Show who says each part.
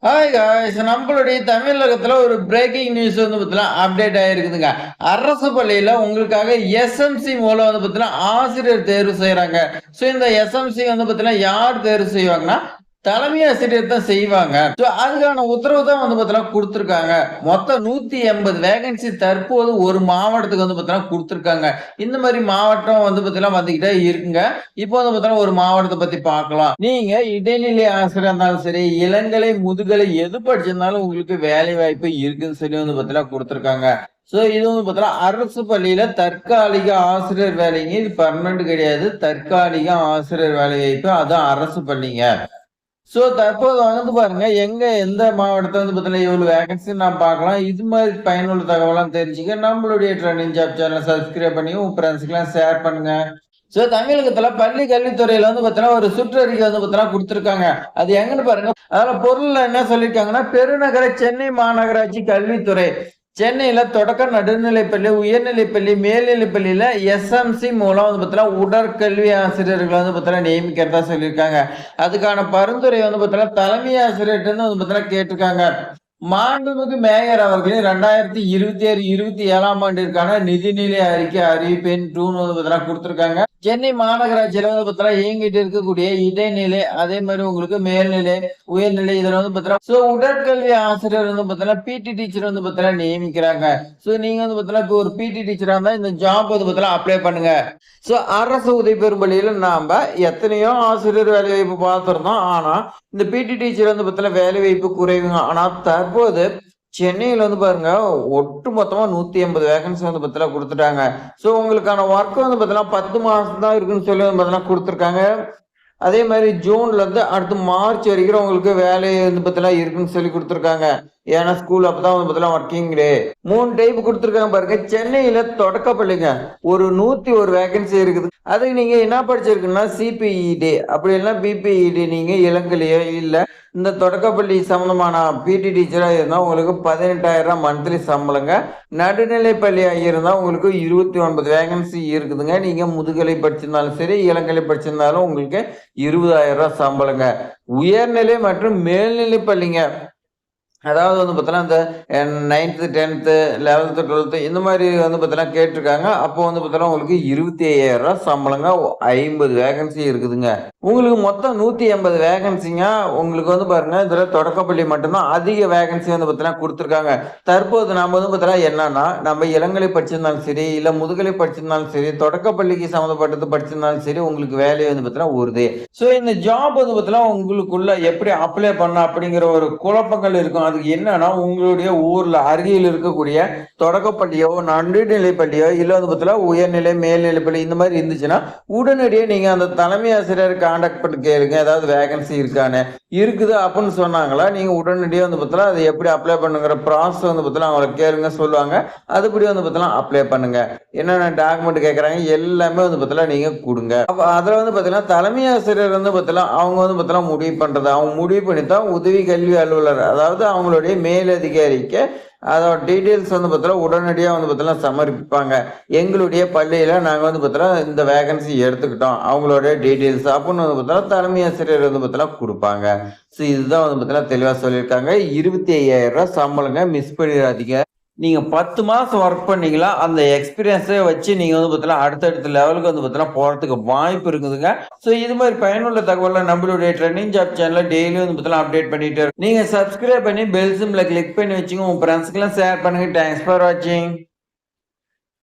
Speaker 1: Hi guys நம்மளுடைய தமிழகத்துல ஒரு பிரேக்கிங் நியூஸ் வந்து பார்த்தீங்கன்னா அப்டேட் ஆயிருக்குதுங்க. அரசு பள்ளியில உங்களுக்காக எஸ்எம்சி மூலம் வந்து பார்த்தீங்கன்னா ஆசிரியர் தேர்வு செய்யறாங்க. ஸோ இந்த எஸ்எம்சி வந்து பார்த்தீங்கன்னா யார் தேர்வு செய்வாங்கன்னா தலைமை ஆசிரியர் தான் செய்வாங்க. ஸோ அதுக்கான உத்தரவு தான் வந்து பார்த்தீங்கன்னா கொடுத்துருக்காங்க. மொத்தம் 180 வேகன்சி தற்போது ஒரு மாவட்டத்துக்கு வந்து பார்த்தீங்கன்னா கொடுத்துருக்காங்க. இந்த மாதிரி மாவட்டம் வந்து பார்த்தீங்கன்னா வந்துகிட்டே இருக்குங்க. இப்போ வந்து பார்த்தீங்கன்னா ஒரு மாவட்டத்தை பத்தி பார்க்கலாம். நீங்க இடைநிலை ஆசிரியர் இருந்தாலும் சரி, இளங்கலை, முதுகலை எது படிச்சிருந்தாலும் உங்களுக்கு வேலை வாய்ப்பு இருக்குன்னு சொல்லி வந்து பார்த்தீங்கன்னா கொடுத்துருக்காங்க. சோ இது வந்து பார்த்தீங்கன்னா அரசு பள்ளியில தற்காலிக ஆசிரியர் வேலைங்க. இது பெர்மனன்ட் கிடையாது. தற்காலிக ஆசிரியர் வேலை வாய்ப்பு. அதான் அரசு பள்ளிங்க. சோ தற்போது வந்து பாருங்க, எந்த மாவட்டத்துல வந்து பார்த்தீங்கன்னா எவ்வளவு வேகன்சின்னு நான் பார்க்கலாம். இது மாதிரி பயனுள்ள தகவலாம் தெரிஞ்சுக்க நம்மளுடைய ட்ரெண்டிங் ஜாப் சேனலை சப்ஸ்கிரைப் பண்ணி உங்க ஃப்ரெண்ட்ஸ்க்குலாம் ஷேர் பண்ணுங்க. சோ தமிழகத்துல பள்ளி கல்வித்துறையில வந்து பாத்தீங்கன்னா ஒரு சுற்றறிக்கை வந்து பாத்தீங்கன்னா கொடுத்திருக்காங்க. அது எங்கன்னு பாருங்க. அதுல பொருள்ல என்ன சொல்லியிருக்காங்கன்னா, பெருநகர சென்னை மாநகராட்சி கல்வித்துறை சென்னையில தொடக்க நடுநிலைப்பள்ளி, உயர்நிலைப்பள்ளி, மேல்நிலைப்பள்ளியில எஸ்எம்சி மூலம் வந்து பாத்தீங்கன்னா உடற்கல்வி ஆசிரியர்கள் வந்து பாத்தீங்கன்னா நியமிக்கிறதா சொல்லியிருக்காங்க. அதுக்கான பரிந்துரை வந்து பாத்தீங்கன்னா தலைமை ஆசிரியர்கிட்ட வந்து பாத்தீங்கன்னா கேட்டிருக்காங்க. மாண்புமிகு மேயர் அவர்களின் 2026, 27ஆம் ஆண்டிற்கான நிதிநிலை அறிக்கை அறிவிப்பெண் 2 வந்து பாத்தீங்கன்னா கொடுத்திருக்காங்க. சென்னை மாநகராட்சியில வந்து பாத்தீங்கன்னா இயங்கிட்டு இருக்கக்கூடிய இடைநிலை, அதே மாதிரி உங்களுக்கு மேல்நிலை, உயர்நிலை இதுல வந்து பாத்தீங்கன்னா உடற்கல்வி ஆசிரியர் வந்து பாத்தீங்கன்னா பிடி டீச்சர் வந்து பாத்தீங்கன்னா நியமிக்கிறாங்க. சோ நீங்க வந்து பாத்தீங்கன்னா இப்போ ஒரு பிடி டீச்சரா இருந்தா இந்த ஜாப் வந்து பாத்தீங்கன்னா அப்ளை பண்ணுங்க. சோ அரசு உதவி பெறும் பள்ளியில நாம எத்தனையோ ஆசிரியர் வேலை வாய்ப்பு பார்த்திருந்தோம். ஆனா இந்த பிடி டீச்சர் வந்து பாத்தீங்கன்னா வேலை வாய்ப்பு குறைவுங்க. ஆனா தற்போது சென்னையில வந்து பாருங்க, ஒட்டு மொத்தமா 180 வேகன்சி வந்து பாத்தீங்கன்னா குடுத்துட்டாங்க. சோ உங்களுக்கான ஒர்க் வந்து பாத்தீங்கன்னா 10 மாசம் தான் இருக்குன்னு சொல்லி வந்து பாத்தீங்கன்னா குடுத்துருக்காங்க. அதே மாதிரி ஜூன்ல இருந்து அடுத்து மார்ச் வரைக்கும் உங்களுக்கு வேலை வந்து பாத்தீங்கன்னா இருக்குன்னு சொல்லி குடுத்துருக்காங்க. ஏன்னா ஸ்கூல் அப்பதான் வந்து பாத்தீங்கன்னா ஒர்க்கிங் டே. 3 டைப் குடுத்துருக்காங்க பாருங்க. சென்னையில தொடக்க பள்ளிங்க ஒரு 101 வேகன்சி இருக்குது. அதுக்கு நீங்க என்ன படிச்சிருக்குன்னா சிபிஇடி அப்படி இல்லைன்னா பிபிஇடி, நீங்க இளங்கலையோ இல்ல இந்த தொடக்கப்பள்ளி சம்பந்தமான பிடி டீச்சரா இருந்தா உங்களுக்கு 18,000 மந்த்லி சம்பளங்க. நடுநிலை பள்ளியா இருந்தா உங்களுக்கு 29 வேகன்சி இருக்குதுங்க. நீங்க முதுகலை படிச்சிருந்தாலும் சரி, இளங்கலை படிச்சிருந்தாலும் உங்களுக்கு 20,000 சம்பளங்க. உயர்நிலை மற்றும் மேல்நிலை பள்ளிங்க, அதாவது வந்து பார்த்தீங்கன்னா, இந்த 9த், 10த், 11த், 12த் இந்த மாதிரி வந்து பார்த்தீங்கன்னா கேட்டிருக்காங்க. அப்போ வந்து பார்த்தீங்கன்னா, உங்களுக்கு ரூ. 25,000 சம்பளங்க. 50 வேகன்சி இருக்குதுங்க. உங்களுக்கு மொத்தம் 180 வேகன்சிங்க. உங்களுக்கு வந்து பாருங்க, இதுல தொடக்கப்பள்ளி மட்டும்தான் அதிக வேகன்சி வந்து பார்த்தீங்கன்னா குடுத்துருக்காங்க. தற்போது நாம வந்து பார்த்தீங்கன்னா என்னன்னா, நம்ம இளங்கலை படிச்சிருந்தாலும் சரி, இல்ல முதுகலை படிச்சிருந்தாலும் சரி, தொடக்கப்பள்ளிக்கு சம்மந்தப்பட்டது படிச்சிருந்தாலும் சரி, உங்களுக்கு வேலை வந்து பார்த்தீங்கன்னா வருது. ஸோ இந்த ஜாப் வந்து பார்த்தீங்கன்னா, உங்களுக்குள்ள எப்படி அப்ளை பண்ணலாம் அப்படிங்கிற ஒரு குழப்பங்கள் இருக்கும். அதுக்கு என்னன்னா, உங்களுடைய ஊர்ல அருகில் இருக்கக்கூடிய தொடக்கப்பள்ளியோ, நடுநிலை பள்ளியோ, இல்ல வந்து பார்த்தீங்கன்னா உயர்நிலை, மேல்நிலை பள்ளி இந்த மாதிரி இருந்துச்சுன்னா, உடனடியே நீங்க அந்த தலைமை ஆசிரியரை கான்டாக்ட் பண்ணி கேளுங்க. ஏதாவது வேகன்சி இருக்கான்னு. இருக்குது அப்படின்னு சொன்னாங்களா, நீங்க உடனடியே வந்து பார்த்தீங்கன்னா, அதை எப்படி அப்ளை பண்ணுங்கிற ப்ராசஸ் வந்து பார்த்தீங்கன்னா அவங்கள கேளுங்க சொல்லுவாங்க. அதுபடி வந்து பார்த்தீங்கன்னா அப்ளை பண்ணுங்க. என்னென்ன டாக்குமெண்ட் கேட்குறாங்க எல்லாமே வந்து பார்த்தீங்கன்னா நீங்க குடுங்க. அப்ப அதுல வந்து பார்த்தீங்கன்னா தலைமை ஆசிரியர் வந்து பார்த்தீங்கன்னா அவங்க வந்து பார்த்தீங்கன்னா முடிவு பண்றது. அவங்க முடிவு பண்ணி தான் உதவி கல்வி அலுவலர், அதாவது அவங்களுடைய மேலதிகாரிக்கு அதோட டீட்டெயில்ஸ் வந்து பார்த்தீங்கன்னா உடனடியாக வந்து பார்த்தீங்கன்னா சமர்ப்பிப்பாங்க. எங்களுடைய பள்ளியில நாங்கள் வந்து பார்த்தீங்கன்னா இந்த வேகன்சி எடுத்துக்கிட்டோம், அவங்களுடைய டீட்டெயில்ஸ் அப்படின்னு வந்து பார்த்தீங்கன்னா தலைமை ஆசிரியர் வந்து பார்த்தீங்கன்னா கொடுப்பாங்க. ஸோ இதுதான் வந்து பார்த்தீங்கன்னா தெளிவாக சொல்லியிருக்காங்க. 25,000 சம்பளங்க, மிஸ் பண்ணிடாதீங்க. நீங்க 10 மாசம் ஒர்க் பண்ணீங்களா, அந்த எக்ஸ்பீரியன்ஸை வச்சு நீங்க வந்து பார்த்தீங்கன்னா அடுத்தடுத்த லெவலுக்கு வந்து பார்த்தீங்கன்னா போறதுக்கு வாய்ப்பு இருக்குதுங்க. ஸோ இது மாதிரி பயனுள்ள தகவலை நம்மளுடைய ட்ரெண்டிங் ஜாப் சேனல்ல டெய்லி வந்து பார்த்தீங்கன்னா அப்டேட் பண்ணிட்டு இருக்கோம். நீங்க சப்ஸ்கிரைப் பண்ணி பெல் சிம்பிளை கிளிக் பண்ணி வச்சுங்க. உங்க ஃப்ரெண்ட்ஸ்க்கெல்லாம் ஷேர் பண்ணுங்க. தேங்க்ஸ் ஃபார் வாட்சிங்.